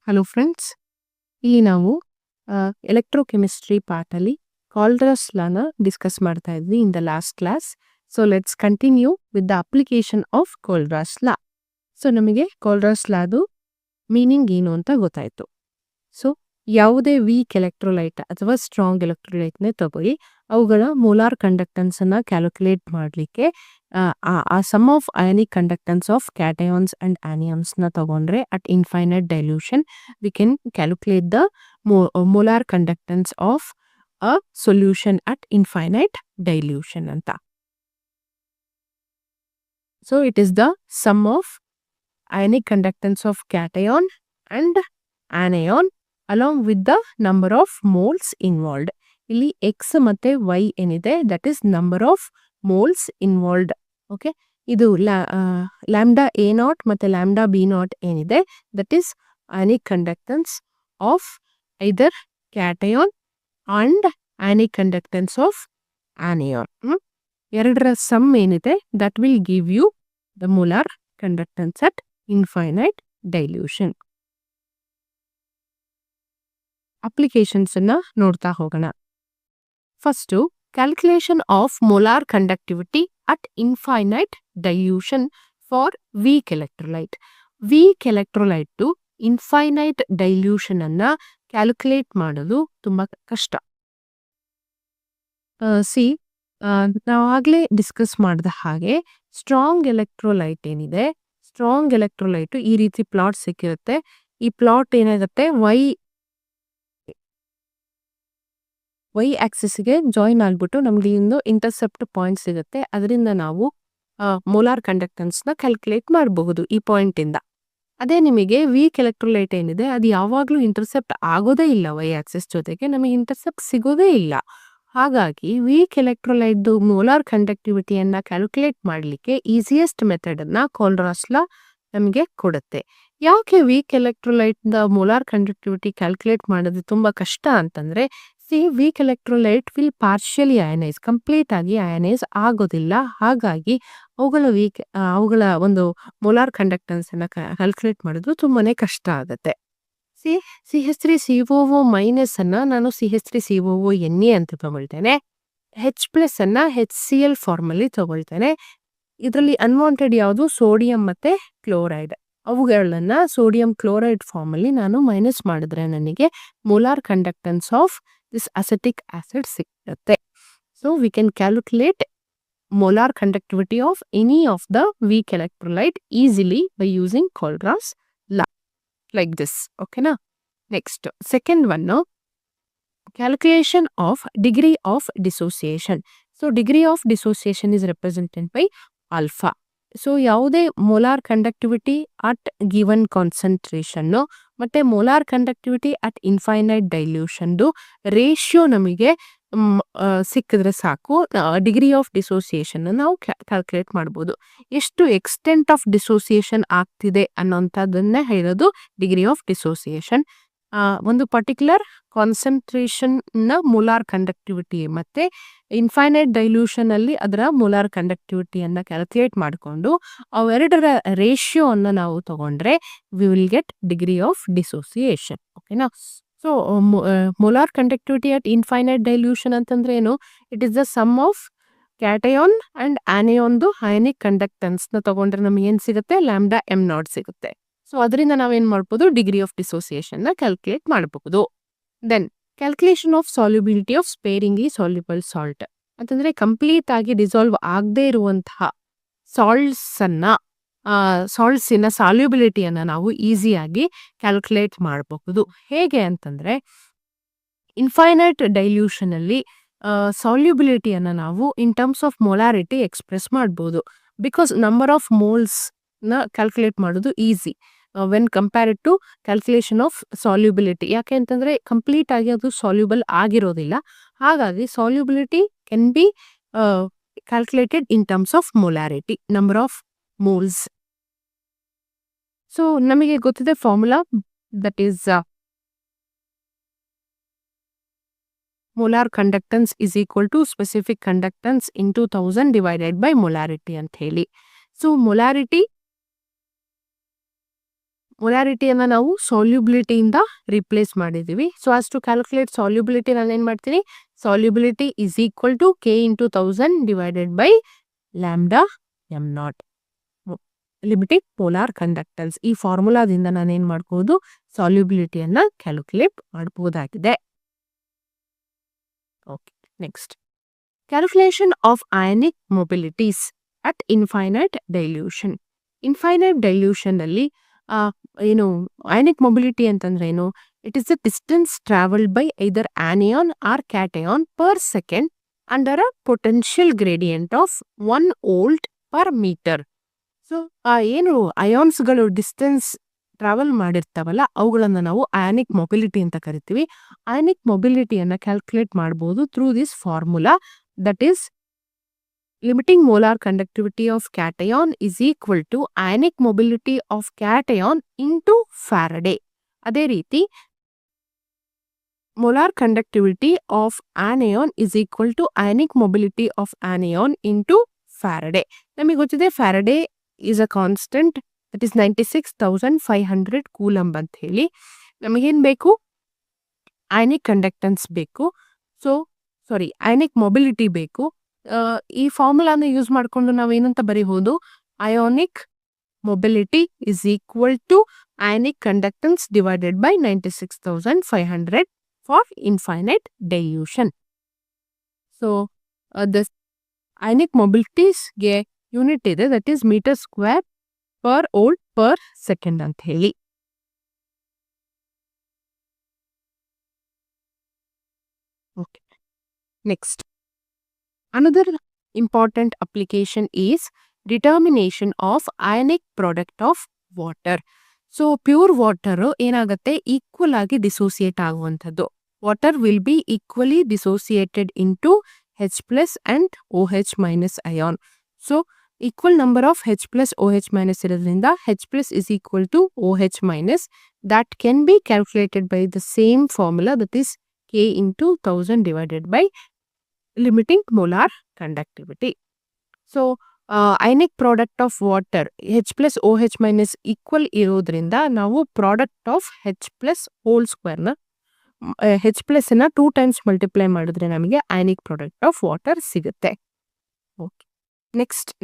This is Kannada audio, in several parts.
ಹಲೋ ಫ್ರೆಂಡ್ಸ್, ಇಲ್ಲಿ ನಾವು ಎಲೆಕ್ಟ್ರೋಕೆಮಿಸ್ಟ್ರಿ ಪಾರ್ಟಲ್ಲಿ ಕಾಲ್ಡ್ರಾಸ್ ಲಾನ ಡಿಸ್ಕಸ್ ಮಾಡ್ತಾ ಇದ್ವಿ in the last class. So let's continue with the application of ಕಾಲ್ಡ್ರಾಸ್ ಲಾ. ಸೊ ನಮಗೆ ಕಾಲ್ಡ್ರಾಸ್ ಲಾದು ಮೀನಿಂಗ್ ಏನು ಅಂತ ಗೊತ್ತಾಯಿತು. ಸೊ ಯಾವುದೇ ವೀಕ್ ಎಲೆಕ್ಟ್ರೋಲೈಟ್ ಅಥವಾ ಸ್ಟ್ರಾಂಗ್ ಎಲೆಕ್ಟ್ರೋಲೈಟ್ನೇ ತಗೊಳ್ಳಿ, ಅವುಗಳ ಮೋಲಾರ್ ಕಂಡಕ್ಟೆನ್ಸನ್ನು ಕ್ಯಾಲ್ಕುಲೇಟ್ ಮಾಡಲಿಕ್ಕೆ ಆ sum of ionic conductance of cations and ಆನಿಯಾನ್ಸ್ನ ತಗೊಂಡ್ರೆ at infinite dilution we can calculate the molar conductance of a solution at infinite dilution ಅಂತ. So it is the sum of ionic conductance of cation and anion along with the number of moles involved. ಇಲ್ಲಿ ಎಕ್ಸ್ ಮತ್ತು ವೈ ಏನಿದೆ that is number of moles involved. Okay, ಇದು ಲ್ಯಾಂಬ್ಡಾ ಎ ನಾಟ್ ಮತ್ತು ಲ್ಯಾಂಬ್ಡಾ ಬಿ ನಾಟ್ ಏನಿದೆ that is ionic conductance of either cation and ionic conductance of anion. ಎರಡರ ಸಮ್ ಏನಿದೆ that will give you the molar conductance at infinite dilution. ಅಪ್ಲಿಕೇಶನ್ಸನ್ನು ನೋಡ್ತಾ ಹೋಗೋಣ. First calculation of molar conductivity at infinite dilution for weak electrolyte. Weak electrolyte infinite ಡೈಲ್ಯೂಷನನ್ನು ಕ್ಯಾಲ್ಕುಲೇಟ್ ಮಾಡೋದು ತುಂಬ ಕಷ್ಟ. ನಾವು ಆಗಲೇ ಡಿಸ್ಕಸ್ ಮಾಡಿದ ಹಾಗೆ ಸ್ಟ್ರಾಂಗ್ ಎಲೆಕ್ಟ್ರೋಲೈಟ್ ಏನಿದೆ, ಸ್ಟ್ರಾಂಗ್ ಎಲೆಕ್ಟ್ರೋಲೈಟು ಈ ರೀತಿ ಪ್ಲಾಟ್ ಸಿಕ್ಕಿರುತ್ತೆ. ಈ ಪ್ಲಾಟ್ ಏನಾಗುತ್ತೆ, ವೈ ಆಕ್ಸಿಸ್ಗೆ ಜಾಯಿನ್ ಆಗಿಬಿಟ್ಟು ನಮಗೆ ಒಂದು ಇಂಟರ್ಸೆಪ್ಟ್ ಪಾಯಿಂಟ್ ಸಿಗುತ್ತೆ. ಅದರಿಂದ ನಾವು ಮೋಲಾರ್ ಕಂಡಕ್ಟೆನ್ಸ್ನ ಕ್ಯಾಲ್ಕುಲೇಟ್ ಮಾಡಬಹುದು ಈ ಪಾಯಿಂಟಿಂದ. ಅದೇ ನಿಮಗೆ ವೀಕ್ ಎಲೆಕ್ಟ್ರೋಲೈಟ್ ಏನಿದೆ ಅದು ಯಾವಾಗಲೂ ಇಂಟರ್ಸೆಪ್ಟ್ ಆಗೋದೇ ಇಲ್ಲ, ವೈ ಆಕ್ಸಿಸ್ ಜೊತೆಗೆ ನಮಗೆ ಇಂಟರ್ಸೆಪ್ಟ್ ಸಿಗೋದೇ ಇಲ್ಲ. ಹಾಗಾಗಿ ವೀಕ್ ಎಲೆಕ್ಟ್ರೋಲೈಟ್ದು ಮೋಲಾರ್ ಕಂಡಕ್ಟಿವಿಟಿಯನ್ನು ಕ್ಯಾಲ್ಕುಲೇಟ್ ಮಾಡಲಿಕ್ಕೆ ಈಸಿಯೆಸ್ಟ್ ಮೆಥಡನ್ನು ಕಾಲ್ಡ್ರಾಸ್ ಲಾ ನಮಗೆ ಕೊಡುತ್ತೆ. ಯಾಕೆ ವೀಕ್ ಎಲೆಕ್ಟ್ರೋಲೈಟ್ದ ಮೋಲಾರ್ ಕಂಡಕ್ಟಿವಿಟಿ ಕ್ಯಾಲ್ಕುಲೇಟ್ ಮಾಡೋದು ತುಂಬ ಕಷ್ಟ ಅಂತಂದರೆ, weak electrolyte will partially ionise, complete ಆಗಿ ಅಯನೈಸ್ ಆಗೋದಿಲ್ಲ. ಹಾಗಾಗಿ ಅವುಗಳ ಒಂದು ಮೋಲಾರ್ ಕಂಡಕ್ಟೆನ್ಸನ್ನು ಕ್ಯಾಲ್ಕುಲೇಟ್ ಮಾಡೋದು ತುಂಬಾ ಕಷ್ಟ ಆಗುತ್ತೆ. CH3COO ಮೈನಸ್ ಅನ್ನು ನಾನು CH3COO ಅಂತ ತಗೊಳ್ತೇನೆ. H+ ಅನ್ನು HCl ಫಾರ್ಮಲ್ಲಿ ತಗೊಳ್ತೇನೆ. ಇದರಲ್ಲಿ ಅನ್ವಾಂಟೆಡ್ ಯಾವುದು, ಸೋಡಿಯಂ ಮತ್ತು ಕ್ಲೋರೈಡ್. ಅವುಗಳನ್ನು ಸೋಡಿಯಂ ಕ್ಲೋರೈಡ್ ಫಾರ್ಮಲ್ಲಿ ನಾನು ಮೈನಸ್ ಮಾಡಿದ್ರೆ ನನಗೆ molar conductance of this acetic acid ಸಿಗುತ್ತೆ. So we can calculate molar conductivity of any of the weak electrolyte easily by using ಕಾಲ್ಡ್ರಾಸ್ ಲಾ ಲೈಕ್ ದಿಸ್. ಓಕೆನಾ? Next second one, calculation of degree of dissociation. So degree of dissociation is represented by alpha. So ಯಾವುದೇ ಮೋಲಾರ್ ಕಂಡಕ್ಟಿವಿಟಿ ಅಟ್ ಗಿವನ್ ಕಾನ್ಸಂಟ್ರೇಷನ್ನು ಮತ್ತು ಮೋಲಾರ್ ಕಂಡಕ್ಟಿವಿಟಿ ಅಟ್ ಇನ್ಫೈನೈಟ್ ಡೈಲ್ಯೂಷನ್ದು ರೇಷಿಯೋ ನಮಗೆ ಸಿಕ್ಕಿದ್ರೆ ಸಾಕು, ಡಿಗ್ರಿ ಆಫ್ ಡಿಸೋಸಿಯೇಷನ್ ನಾವು ಕ್ಯಾಲ್ಕುಲೇಟ್ ಮಾಡ್ಬೋದು. ಎಷ್ಟು ಎಕ್ಸ್ಟೆಂಟ್ ಆಫ್ ಡಿಸೋಸಿಯೇಷನ್ ಆಗ್ತಿದೆ ಅನ್ನೋಂಥದ್ದನ್ನೇ ಹೇಳೋದು ಡಿಗ್ರಿ ಆಫ್ ಡಿಸೋಸಿಯೇಷನ್. ಒಂದು ಪರ್ಟಿಕ್ಯುಲರ್ ಕಾನ್ಸಂಟ್ರೇಷನ್ನ ಮೋಲಾರ್ ಕಂಡಕ್ಟಿವಿಟಿ ಮತ್ತು ಇನ್ಫೈನೈಟ್ ಡೈಲ್ಯೂಷನಲ್ಲಿ ಅದರ ಮೋಲಾರ್ ಕಂಡಕ್ಟಿವಿಟಿಯನ್ನು ಕ್ಯಾಲ್ಕುಲೇಟ್ ಮಾಡಿಕೊಂಡು ಅವೆರಡರ ರೇಷಿಯೋವನ್ನು ನಾವು ತಗೊಂಡ್ರೆ we will get degree of dissociation. ಓಕೆನಾ? So molar conductivity at infinite dilution ಅಂತಂದ್ರೆ ಏನು? It is the sum of cation and ಆನಿಯಾನ್ದು ಅಯಾನಿಕ್ ಕಂಡಕ್ಟೆನ್ಸ್ನ ತಗೊಂಡ್ರೆ ನಮಗೆ ಏನು ಸಿಗುತ್ತೆ, ಲ್ಯಾಂಬ್ಡಾ m0 ಸಿಗುತ್ತೆ. ಸೊ ಅದರಿಂದ ನಾವೇನು ಮಾಡ್ಬೋದು, ಡಿಗ್ರಿ ಆಫ್ ಡಿಸೋಸಿಯೇಷನ್ನ ಕ್ಯಾಲ್ಕುಲೇಟ್ ಮಾಡಬಹುದು. Then calculation of solubility of sparingly soluble salt ಅಂತಂದರೆ ಕಂಪ್ಲೀಟ್ ಆಗಿ ಡಿಸಾಲ್ವ್ ಆಗದೇ ಇರುವಂತಹ ಸಾಲ್ಟ್ಸಿನ ಸಾಲ್ಯುಬಿಲಿಟಿಯನ್ನು ನಾವು ಈಸಿಯಾಗಿ ಕ್ಯಾಲ್ಕುಲೇಟ್ ಮಾಡಬಹುದು. ಹೇಗೆ ಅಂತಂದರೆ, ಇನ್ಫೈನೈಟ್ ಡೈಲ್ಯೂಷನಲ್ಲಿ ಸಾಲ್ಯುಬಿಲಿಟಿಯನ್ನು ನಾವು in terms of molarity express ಮಾಡ್ಬೋದು. ಬಿಕಾಸ್ ನಂಬರ್ ಆಫ್ ಮೋಲ್ಸ್ನ ಕ್ಯಾಲ್ಕುಲೇಟ್ ಮಾಡೋದು easy when compared to calculation of solubility. ಯಾಕೆ ಅಂತಂದರೆ ಕಂಪ್ಲೀಟ್ ಆಗಿ ಅದು ಸಾಲ್ಯುಬಲ್ ಆಗಿರೋದಿಲ್ಲ. ಹಾಗಾಗಿ solubility can be calculated in terms of molarity, number of moles. So ನಮಗೆ ಗೊತ್ತಿದೆ formula, that is molar conductance is equal to specific conductance into 1000 divided by molarity ಅಂತ ಹೇಳಿ. ಸೊ ಮೊಲಾರಿಟಿಯನ್ನ ನಾವು ಸಾಲ್ಯುಬಿಲಿಟಿಯಿಂದ ರಿಪ್ಲೇಸ್ ಮಾಡಿದೀವಿ. So as to calculate solubility ನಾನು ಏನ್ ಮಾಡ್ತೀನಿ, solubility is equal to K into 1000 divided by lambda M naught, limiting polar conductance. ಈ ಫಾರ್ಮುಲಾದಿಂದ ನಾನೇನ್ ಮಾಡ್ಬೋದು, ಸಾಲ್ಯುಬಿಲಿಟಿಯನ್ನ ಕ್ಯಾಲ್ಕುಲೇಟ್ ಮಾಡಬಹುದಾಗಿದೆ. Okay, next calculation of ionic mobilities at infinite dilution. Infinite dilution ಅಲ್ಲಿ ಏನು ಅಯಾನಿಕ್ ಮೊಬಿಲಿಟಿ ಅಂತಂದ್ರೆ ಏನು, it is the distance travelled by either anion or cation per second under a potential gradient of 1 volt per metre. So ಏನು ಅಯಾನ್ಸ್ಗಳು ಡಿಸ್ಟೆನ್ಸ್ ಟ್ರಾವೆಲ್ ಮಾಡಿರ್ತಾವಲ್ಲ ಅವುಗಳನ್ನ ನಾವು ಅಯಾನಿಕ್ ಮೊಬಿಲಿಟಿ ಅಂತ ಕರಿತೀವಿ. ಅಯಾನಿಕ್ ಮೊಬಿಲಿಟಿಯನ್ನ ಕ್ಯಾಲ್ಕುಲೇಟ್ ಮಾಡಬಹುದು through this formula, that is limiting molar conductivity of cation is equal to ionic mobility of cation into Faraday. ಅದೇ ರೀತಿ molar conductivity of anion is equal to ionic mobility of anion into Faraday. ನಮಗೆ ಗೊತ್ತಿದೆ Faraday is a constant, that is 96,500 coulomb ಅಂತ ಹೇಳಿ. ನಮಗೇನ್ ಬೇಕು, ಅಯಾನಿಕ್ ಕಂಡಕ್ಟನ್ಸ್ ಬೇಕು. ಅಯಾನಿಕ್ ಮೊಬಿಲಿಟಿ ಬೇಕು. ಈ ಫಾರ್ಮುಲಾನ ಯೂಸ್ ಮಾಡಿಕೊಂಡು ನಾವು ಏನಂತ ಬರೀಬಹುದು, ionic mobility is equal to ionic conductance divided by 96,500 for infinite dilution. So the ionic ಮೊಬಿಲಿಟೀಸ್ಗೆ ಯೂನಿಟ್ ಇದೆ, that is metre square per volt per second ಅಂತ ಹೇಳಿ. Okay, next another important application is determination of ionic product of water. So pure water ಏನಾಗುತ್ತೆ, ಈಕ್ವಲ್ ಆಗಿ ಡಿಸೋಸಿಯೇಟ್ ಆಗುವಂಥದ್ದು. Water will be equally dissociated into H+ and OH- ion. So equal number of H+ OH- ಇರೋದ್ರಿಂದ H+ is equal to OH- that can be calculated by the same formula, that is K into 1000 divided by limiting molar conductivity. So ionic product of water H+ OH- equal ಇರೋದ್ರಿಂದ ನಾವು ಪ್ರಾಡಕ್ಟ್ ಆಫ್ H+ ಹೋಲ್ ಸ್ಕ್ವೇರ್ನ H+ 2 ಟೈಮ್ಸ್ ಮಲ್ಟಿಪ್ಲೈ ಮಾಡಿದ್ರೆ ನಮಗೆ ಅಯಾನಿಕ್ ಪ್ರಾಡಕ್ಟ್ ಆಫ್ ವಾಟರ್ ಸಿಗುತ್ತೆ. Okay,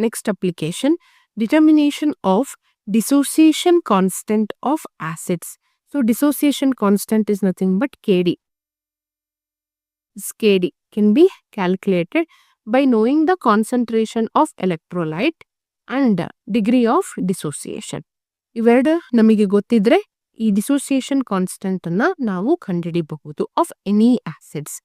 next application, determination of dissociation constant of acids. So dissociation constant is nothing but KD. KD can be calculated by knowing the concentration of electrolyte and degree of dissociation. ಇವೆರಡು ನಮಗೆ ಗೊತ್ತಿದ್ರೆ ಈ ಡಿಸೋಸಿಯೇಷನ್ ಕಾನ್ಸ್ಟೆಂಟ್ ಅನ್ನ ನಾವು ಕಂಡುಹಿಡಿಯಬಹುದು of any acids.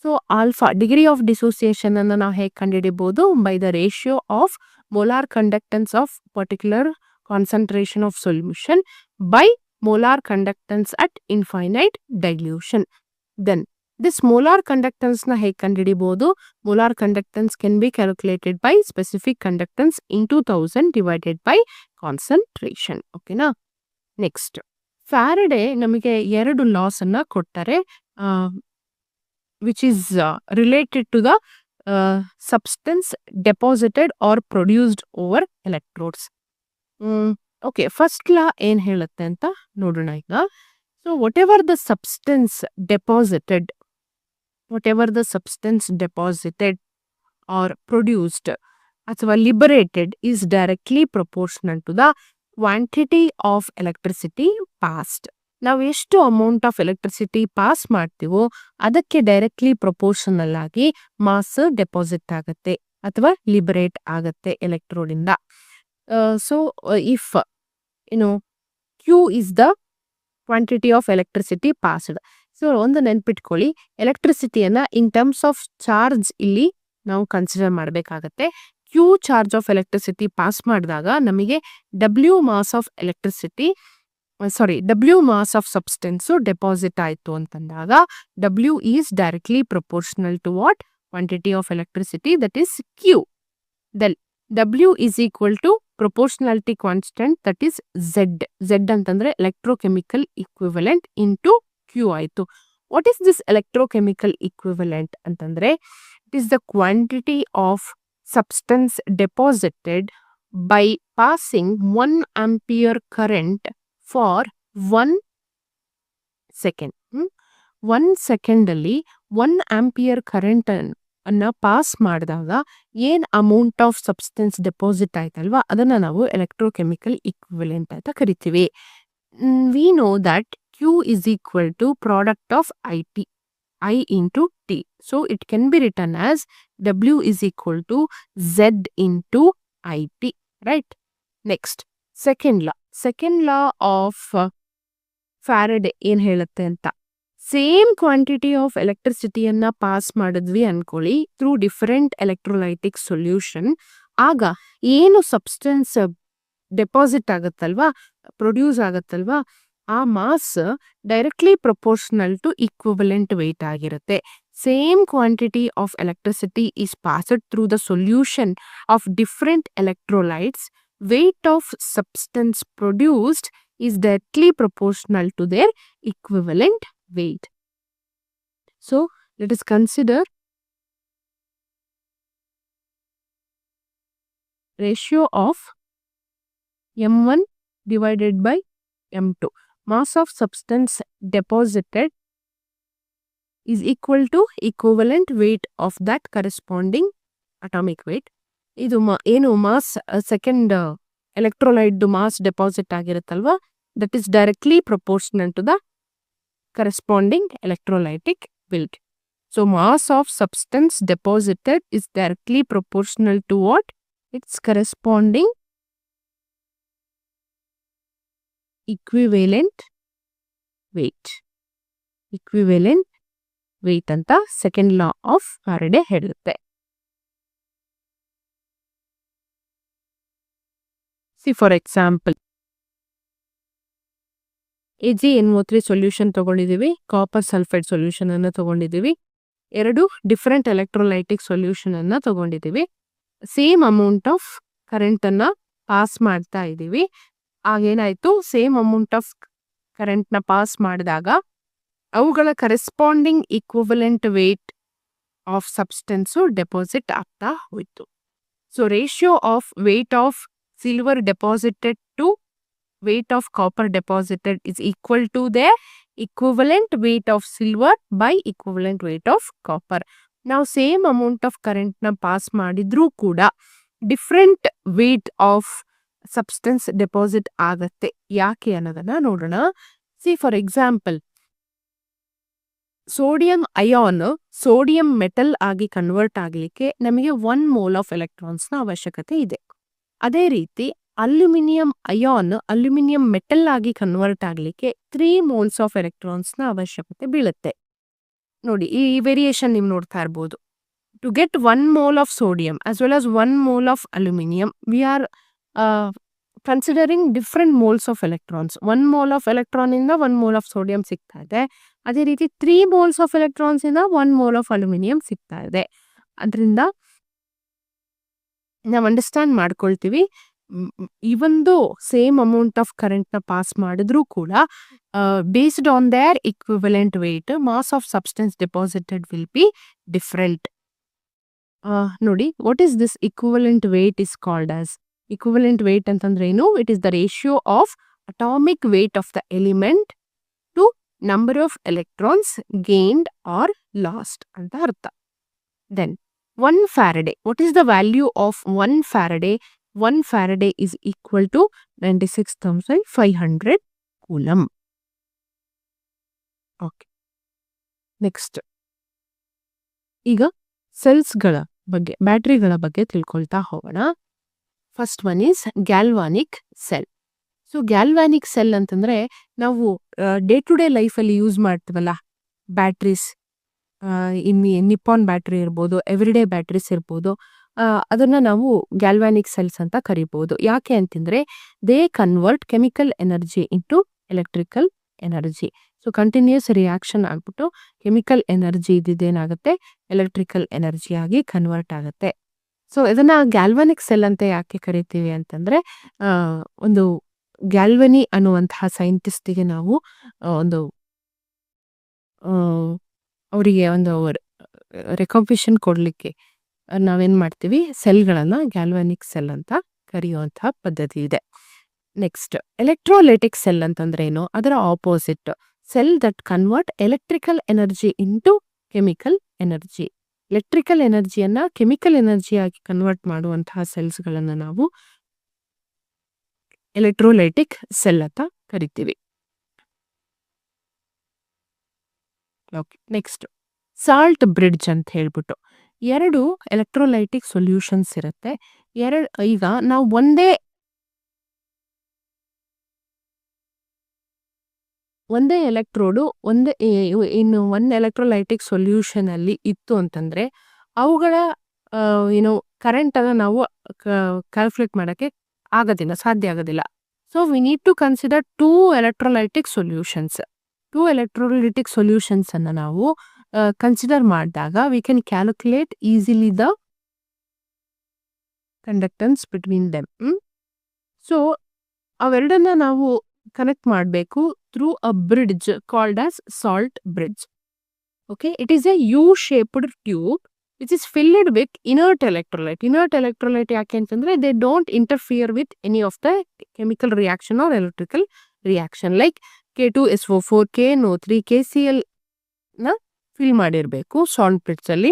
So alpha degree of dissociation ಅನ್ನ ನಾವು ಹೇಗೆ ಕಂಡುಹಿಡಿಯಬಹುದು, by the ratio of molar conductance of particular concentration of solution by molar conductance at infinite dilution. Then this molar conductance ನ ಹೇಗೆ ಕಂಡುಹಿಡಿಯಬಹುದು, molar conductance can be calculated by specific conductance into 1000 divided by concentration. ಓಕೆನಾ. ನೆಕ್ಸ್ಟ್, ಫ್ಯಾರಡೆ ನಮಗೆ 2 ಲಾಸ್ ಅನ್ನ ಕೊಡ್ತಾರೆ, which is related to the substance deposited or produced over electrodes. Okay, first law ಏನ್ ಹೇಳುತ್ತೆ ಅಂತ ನೋಡೋಣ ಈಗ. So whatever the substance deposited or produced ಅಥವಾ liberated is directly proportional to the quantity of electricity passed. ನಾವು ಎಷ್ಟು ಅಮೌಂಟ್ ಆಫ್ ಎಲೆಕ್ಟ್ರಿಸಿಟಿ ಪಾಸ್ ಮಾಡ್ತೀವೋ ಅದಕ್ಕೆ ಡೈರೆಕ್ಟ್ಲಿ ಪ್ರಪೋರ್ಷನಲ್ ಆಗಿ ಮಾಸ್ ಡೆಪಾಸಿಟ್ ಆಗುತ್ತೆ ಅಥವಾ ಲಿಬರೇಟ್ ಆಗುತ್ತೆ ಎಲೆಕ್ಟ್ರೋಡ್ ಇಂದ. So if Q is the quantity of electricity passed. So ಒಂದು ನೆನ್ಪಿಟ್ಕೊಳ್ಳಿ, ಎಲೆಕ್ಟ್ರಿಸಿಟಿಯನ್ನ ಇನ್ ಟರ್ಮ್ಸ್ ಆಫ್ ಚಾರ್ಜ್ ಇಲ್ಲಿ ನಾವು ಕನ್ಸಿಡರ್ ಮಾಡಬೇಕಾಗತ್ತೆ. Q charge of electricity pass ಮಾಡಿದಾಗ ನಮಗೆ W mass of substance deposit ಆಯಿತು ಅಂತಂದಾಗ W is directly proportional to what, quantity of electricity, that is Q. Then W is equal to proportionality constant, that is Z ಅಂತಂದ್ರೆ ಎಲೆಕ್ಟ್ರೋಕೆಮಿಕಲ್ ಇಕ್ವಿವೆಲೆಂಟ್ ಇಂಟು Q ಆಯಿತು. What is this electrochemical equivalent ಅಂತಂದ್ರೆ, it is the quantity of substance deposited by passing 1 ampere current for 1 second. 1 ಸೆಕೆಂಡಲ್ಲಿ 1 ampere current ಅನ್ನ ಪಾಸ್ ಮಾಡಿದಾಗ ಏನ್ ಅಮೌಂಟ್ ಆಫ್ ಸಬ್ಸ್ಟೆನ್ಸ್ ಡೆಪಾಸಿಟ್ ಆಯ್ತಲ್ವಾ ಅದನ್ನ ನಾವು ಎಲೆಕ್ಟ್ರೋಕೆಮಿಕಲ್ ಇಕ್ವಿವೆಲೆಂಟ್ ಅಂತ ಕರಿತೀವಿ. We know that Q is equal to product of I into T. So it can be written as W is equal to Z into IT. Right? Next, second law of Faraday ಏನ್ ಹೇಳುತ್ತೆ ಅಂತ, ಸೇಮ್ ಕ್ವಾಂಟಿಟಿ ಆಫ್ ಎಲೆಕ್ಟ್ರಿಸಿಟಿಯನ್ನ ಪಾಸ್ ಮಾಡಿದ್ವಿ ಅನ್ಕೊಳ್ಳಿ ಥ್ರೂ ಡಿಫರೆಂಟ್ ಎಲೆಕ್ಟ್ರೋಲೈಟಿಕ್ ಸೊಲ್ಯೂಷನ್. ಆಗ ಏನು ಸಬ್ಸ್ಟೆನ್ಸ್ ಡೆಪಾಸಿಟ್ ಆಗುತ್ತಲ್ವಾ, ಪ್ರೊಡ್ಯೂಸ್ ಆಗುತ್ತಲ್ವಾ, ಆ mass directly proportional to equivalent weight ಆಗಿರುತ್ತೆ. Same quantity of electricity is passed through the solution of different electrolytes. weight of substance produced is directly proportional to their equivalent weight. So let us consider ratio of M1 divided by M2. Mass of substance deposited is equal to equivalent weight of that corresponding atomic weight. ಇದು ಏನು mass second electrolyte mass deposit ಆಗಿರುತ್ತಲ್ವಾ, that is directly proportional to the corresponding electrolytic weight. So mass of substance deposited is directly proportional to what, it's corresponding equivalent weight ಅಂತ ಸೆಕೆಂಡ್ ಲಾ ಆಫ್ ಫ್ಯಾರಡೆ ಹೇಳುತ್ತೆ. ಫಾರ್ ಎಕ್ಸಾಂಪಲ್, AgNO3 ಸೊಲ್ಯೂಷನ್ ತಗೊಂಡಿದ್ದೀವಿ, ಕಾಪರ್ ಸಲ್ಫೈಡ್ ಸೊಲ್ಯೂಷನ್ ಅನ್ನು ತಗೊಂಡಿದ್ದೀವಿ, ಎರಡು ಡಿಫರೆಂಟ್ ಎಲೆಕ್ಟ್ರೋಲೈಟಿಕ್ ಸೊಲ್ಯೂಷನ್ ಅನ್ನ ತಗೊಂಡಿದ್ದೀವಿ. ಸೇಮ್ ಅಮೌಂಟ್ ಆಫ್ ಕರೆಂಟ್ ಅನ್ನ ಪಾಸ್ ಮಾಡ್ತಾ ಇದ್ದೀವಿ. ಆಗೇನಾಯ್ತು, ಸೇಮ್ ಅಮೌಂಟ್ ಆಫ್ ಕರೆಂಟ್ ನ ಪಾಸ್ ಮಾಡಿದಾಗ ಅವುಗಳ corresponding equivalent weight of substance deposit ಆಗ್ತಾ ಹೋಯ್ತು. So ratio of weight of silver deposited to weight of copper deposited is equal to their equivalent weight of silver by equivalent weight of copper. Now same amount of current na pass ಮಾಡಿದ್ರೂ ಕೂಡ different weight of substance deposit ಆಗುತ್ತೆ. ಯಾಕೆ ಅನ್ನೋದನ್ನ ನೋಡೋಣ. See for example, sodium ion sodium metal ಆಗಿ ಕನ್ವರ್ಟ್ ಆಗಲಿಕ್ಕೆ ನಮಗೆ 1 ಮೋಲ್ ಆಫ್ ಎಲೆಕ್ಟ್ರಾನ್ಸ್ನ ಅವಶ್ಯಕತೆ ಇದೆ. ಅದೇ ರೀತಿ ಅಲ್ಯೂಮಿನಿಯಂ ಅಯಾನ್ ಅಲ್ಯೂಮಿನಿಯಂ ಮೆಟಲ್ ಆಗಿ ಕನ್ವರ್ಟ್ ಆಗಲಿಕ್ಕೆ 3 moles ಆಫ್ ಎಲೆಕ್ಟ್ರಾನ್ಸ್ನ ಅವಶ್ಯಕತೆ ಬೀಳುತ್ತೆ. ನೋಡಿ, ಈ ವೇರಿಯೇಷನ್ ನೀವು ನೋಡ್ತಾ ಇರ್ಬೋದು. To get 1 mole of sodium as well as 1 mole of aluminium, we are considering different moles of electrons. 1 mole of electron ಇಂದ 1 mole ಆಫ್ ಸೋಡಿಯಂ ಸಿಗ್ತಾ ಇದೆ. ಅದೇ ರೀತಿ 3 moles ಆಫ್ ಎಲೆಕ್ಟ್ರಾನ್ಸ್ ಇಂದ 1 mole ಆಫ್ ಅಲ್ಯೂಮಿನಿಯಂ ಸಿಗ್ತಾ ಇದೆ. ಅದರಿಂದ ನಾವು ಅಂಡರ್ಸ್ಟ್ಯಾಂಡ್ ಮಾಡ್ಕೊಳ್ತೀವಿ, ಇವೊಂದು ಸೇಮ್ ಅಮೌಂಟ್ ಆಫ್ ಕರೆಂಟ್ ನ ಪಾಸ್ ಮಾಡಿದ್ರೂ ಕೂಡ based on their equivalent weight mass of substance deposited will be different. ನೋಡಿ, what is this equivalent weight is called as? Equivalent weight ಅಂತಂದ್ರೆ ಏನು? It is the ratio of atomic weight of the element to number of electrons gained or lost ಅಂತ ಅರ್ಥ. Then 1 Faraday. What is the value of 1 Faraday? 1 Faraday is equal to 96,500 coulomb. Okay. Next. ಈಗ ಸೆಲ್ಸ್ಗಳ ಬಗ್ಗೆ, ಬ್ಯಾಟರಿಗಳ ಬಗ್ಗೆ ತಿಳ್ಕೊಳ್ತಾ ಹೋಗೋಣ. First one is galvanic cell. So galvanic cell ಅಂತಂದ್ರೆ ನಾವು ಡೇ ಟು ಡೇ ಲೈಫಲ್ಲಿ ಯೂಸ್ ಮಾಡ್ತೀವಲ್ಲ ಬ್ಯಾಟ್ರೀಸ್, ನಿಪ್ಪಾನ್ ಬ್ಯಾಟ್ರಿ ಇರ್ಬೋದು, ಎವ್ರಿಡೇ ಬ್ಯಾಟ್ರೀಸ್ ಇರ್ಬೋದು, ಅದನ್ನ ನಾವು ಗ್ಯಾಲ್ವಾನಿಕ್ ಸೆಲ್ಸ್ ಅಂತ ಕರಿಬಹುದು. ಯಾಕೆ ಅಂತಂದ್ರೆ they convert chemical energy into electrical energy. So continuous reaction ಆಗ್ಬಿಟ್ಟು ಕೆಮಿಕಲ್ ಎನರ್ಜಿ ಇದೇನಾಗುತ್ತೆ, ಎಲೆಕ್ಟ್ರಿಕಲ್ ಎನರ್ಜಿ ಆಗಿ ಕನ್ವರ್ಟ್ ಆಗುತ್ತೆ. ಸೊ ಇದನ್ನ ಗ್ಯಾಲ್ವಾನಿಕ್ ಸೆಲ್ ಅಂತ ಯಾಕೆ ಕರಿತೀವಿ ಅಂತಂದ್ರೆ, ಒಂದು ಗ್ಯಾಲ್ವನಿ ಅನ್ನುವಂತಹ ಸೈಂಟಿಸ್ಟಿಗೆ ನಾವು ಒಂದು ಅವರಿಗೆ ಒಂದು ರೆಕಾಗ್ನಿಷನ್ ಕೊಡ್ಲಿಕ್ಕೆ ನಾವೇನ್ ಮಾಡ್ತೀವಿ, ಸೆಲ್ಗಳನ್ನ ಗ್ಯಾಲ್ವಾನಿಕ್ ಸೆಲ್ ಅಂತ ಕರೆಯುವಂತಹ ಪದ್ಧತಿ ಇದೆ. ನೆಕ್ಸ್ಟ್ ಎಲೆಕ್ಟ್ರೋಲೈಟಿಕ್ ಸೆಲ್ ಅಂತಂದ್ರೆ ಏನು? ಅದರ opposite. Cell that convert electrical energy into chemical energy. Electrical ಎನರ್ಜಿಯನ್ನ ಕೆಮಿಕಲ್ ಎನರ್ಜಿಯಾಗಿ ಕನ್ವರ್ಟ್ ಮಾಡುವಂತಹ ಸೆಲ್ಸ್ಗಳನ್ನ ನಾವು ಎಲೆಕ್ಟ್ರೋಲೈಟಿಕ್ ಸೆಲ್ ಅಂತ ಕರಿತೀವಿ. ನೆಕ್ಸ್ಟ್ ಸಾಲ್ಟ್ ಬ್ರಿಡ್ಜ್ ಅಂತ ಹೇಳ್ಬಿಟ್ಟು 2 ಎಲೆಕ್ಟ್ರೋಲೈಟಿಕ್ ಸೊಲ್ಯೂಷನ್ಸ್ ಇರುತ್ತೆ. ಈಗ ನಾವು ಒಂದೇ ಎಲೆಕ್ಟ್ರೋಡು ಇನ್ನು ಒಂದು ಎಲೆಕ್ಟ್ರೋಲೈಟಿಕ್ ಸೊಲ್ಯೂಷನ್ ಅಲ್ಲಿ ಇತ್ತು ಅಂತಂದ್ರೆ ಅವುಗಳ ಕರೆಂಟ್ ಅನ್ನ ನಾವು ಕ್ಯಾಲ್ಕುಲೇಟ್ ಮಾಡಕ್ಕೆ ಸಾಧ್ಯ ಆಗೋದಿಲ್ಲ. So we need to consider 2 electrolytic solutions. 2 electrolytic solutions ಅನ್ನ ನಾವು ಕನ್ಸಿಡರ್ ಮಾಡಿದಾಗ we can calculate easily the conductance between them. So ಅವೆರಡನ್ನ ನಾವು ಕನೆಕ್ಟ್ ಮಾಡಬೇಕು through a bridge called as salt bridge. Okay, it is a U-shaped tube which is filled with inert electrolyte. Inert electrolyte ಯಾಕೆ ಅಂತಂದ್ರೆ they don't interfere with any of the chemical reaction or electrical reaction like K2SO4, KNO3, KCl ನ ಫಿಲ್ ಮಾಡಿರಬೇಕು ಸಾಲ್ಟ್ ಬ್ರಿಡ್ಜ್ ಅಲ್ಲಿ.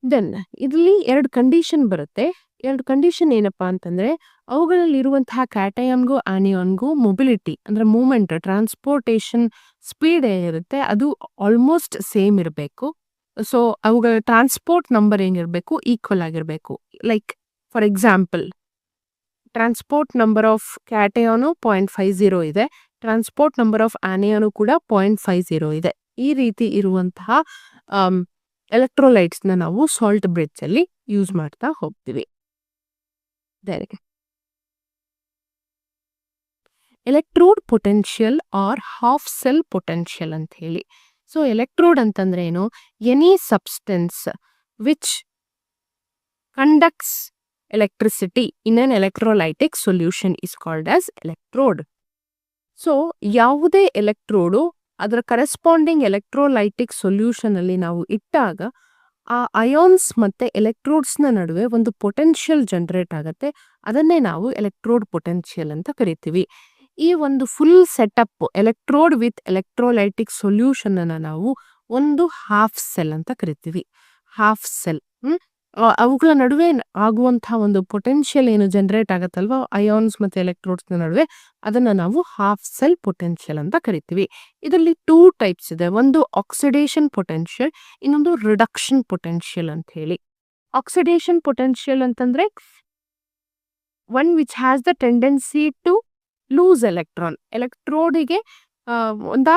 ದೆನ್ ಇಲ್ಲಿ 2 ಕಂಡೀಷನ್ ಬರುತ್ತೆ. 2 ಕಂಡೀಷನ್ ಏನಪ್ಪಾ ಅಂತಂದ್ರೆ ಅವುಗಳಲ್ಲಿ ಇರುವಂತಹ ಕ್ಯಾಟಯಾನ್ಗೂ ಆನಿಯಾನ್ಗೂ ಮೊಬಿಲಿಟಿ ಅಂದ್ರೆ ಮೂವ್ಮೆಂಟ್, ಟ್ರಾನ್ಸ್ಪೋರ್ಟೇಷನ್ ಸ್ಪೀಡ್ ಏನಿರುತ್ತೆ ಅದು ಆಲ್ಮೋಸ್ಟ್ ಸೇಮ್ ಇರಬೇಕು. ಸೊ ಅವುಗಳ ಟ್ರಾನ್ಸ್ಪೋರ್ಟ್ ನಂಬರ್ ಏನಿರಬೇಕು ಈಕ್ವಲ್ ಆಗಿರಬೇಕು. Like for example transport number of cation 0.50 ಇದೆ, ಟ್ರಾನ್ಸ್ಪೋರ್ಟ್ ನಂಬರ್ ಆಫ್ ಆನಿಯಾನು ಕೂಡ 0.50 ಇದೆ. ಈ ರೀತಿ ಇರುವಂತಹ ಎಲೆಕ್ಟ್ರೋಲೈಟ್ಸ್ ನ ನಾವು ಸಾಲ್ಟ್ ಬ್ರಿಡ್ಜ್ ಅಲ್ಲಿ ಯೂಸ್ ಮಾಡ್ತಾ ಹೋಗ್ತೀವಿ. Electrode potential R half cell potential ಅಂತ ಹೇಳಿ. ಸೊ ಎಲೆಕ್ಟ್ರೋಡ್ ಅಂತಂದ್ರೆ ಏನು? Any substance which conducts electricity in an electrolytic solution is called as electrode. So ಯಾವುದೇ ಎಲೆಕ್ಟ್ರೋಡು ಅದರ ಕರೆಸ್ಪಾಂಡಿಂಗ್ ಎಲೆಕ್ಟ್ರೋಲೈಟಿಕ್ ಸೊಲ್ಯೂಷನ್ ಅಲ್ಲಿ ನಾವು ಇಟ್ಟಾಗ ಆ ಅಯಾನ್ಸ್ ಮತ್ತೆ ಎಲೆಕ್ಟ್ರೋಡ್ಸ್ ನ ನಡುವೆ ಒಂದು ಪೊಟೆನ್ಷಿಯಲ್ ಜನರೇಟ್ ಆಗುತ್ತೆ. ಅದನ್ನೇ ನಾವು ಎಲೆಕ್ಟ್ರೋಡ್ ಪೊಟೆನ್ಷಿಯಲ್ ಅಂತ ಕರಿತೀವಿ. ಈ ಒಂದು full setup electrode with electrolytic solution ಅನ್ನ ನಾವು ಒಂದು ಹಾಫ್ ಸೆಲ್ ಅಂತ ಕರಿತೀವಿ. ಹಾಫ್ ಸೆಲ್ ಅವುಗಳ ನಡುವೆ ಆಗುವಂತಹ ಒಂದು ಪೊಟೆನ್ಷಿಯಲ್ ಏನು ಜನರೇಟ್ ಆಗತ್ತಲ್ವಾ ಅಯಾನ್ಸ್ ಮತ್ತೆ ಎಲೆಕ್ಟ್ರೋಡ್ಸ್ ನಡುವೆ, ಅದನ್ನ ನಾವು ಹಾಫ್ ಸೆಲ್ ಪೊಟೆನ್ಷಿಯಲ್ ಅಂತ ಕರಿತೀವಿ. ಇದರಲ್ಲಿ 2 ಟೈಪ್ಸ್ ಇದೆ. ಒಂದು ಆಕ್ಸಿಡೇಷನ್ ಪೊಟೆನ್ಷಿಯಲ್, ಇನ್ನೊಂದು ರಿಡಕ್ಷನ್ ಪೊಟೆನ್ಷಿಯಲ್ ಅಂತ ಹೇಳಿ. ಆಕ್ಸಿಡೇಷನ್ ಪೊಟೆನ್ಷಿಯಲ್ ಅಂತಂದ್ರೆ one which has the tendency to lose electron. ಎಲೆಕ್ಟ್ರೋಡಿಗೆ ಒಂದ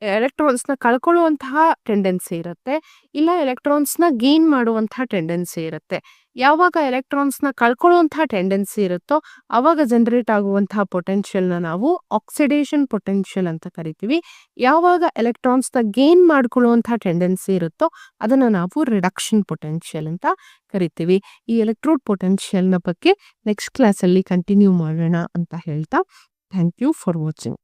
ಎಲೆಕ್ಟ್ರಾನ್ಸ್ ನ ಕಳ್ಕೊಳ್ಳುವಂತಹ ಟೆಂಡೆನ್ಸಿ ಇರುತ್ತೆ, ಇಲ್ಲ ಎಲೆಕ್ಟ್ರಾನ್ಸ್ ನ ಗೇನ್ ಮಾಡುವಂತಹ ಟೆಂಡೆನ್ಸಿ ಇರುತ್ತೆ. ಯಾವಾಗ ಎಲೆಕ್ಟ್ರಾನ್ಸ್ ನ ಕಳ್ಕೊಳ್ಳುವಂತಹ ಟೆಂಡೆನ್ಸಿ ಇರುತ್ತೋ ಅವಾಗ ಜನರೇಟ್ ಆಗುವಂತಹ ಪೊಟೆನ್ಷಿಯಲ್ ನ ನಾವು ಆಕ್ಸಿಡೇಷನ್ ಪೊಟೆನ್ಷಿಯಲ್ ಅಂತ ಕರಿತೀವಿ. ಯಾವಾಗ ಎಲೆಕ್ಟ್ರಾನ್ಸ್ ನ ಗೇನ್ ಮಾಡ್ಕೊಳ್ಳುವಂತಹ ಟೆಂಡೆನ್ಸಿ ಇರುತ್ತೋ ಅದನ್ನ ನಾವು ರಿಡಕ್ಷನ್ ಪೊಟೆನ್ಷಿಯಲ್ ಅಂತ ಕರಿತೀವಿ. ಈ ಎಲೆಕ್ಟ್ರೋಡ್ ಪೊಟೆನ್ಷಿಯಲ್ ನ ಬಗ್ಗೆ ನೆಕ್ಸ್ಟ್ ಕ್ಲಾಸ್ ಅಲ್ಲಿ ಕಂಟಿನ್ಯೂ ಮಾಡೋಣ ಅಂತ ಹೇಳ್ತಾ ಥ್ಯಾಂಕ್ ಯು ಫಾರ್ ವಾಚಿಂಗ್.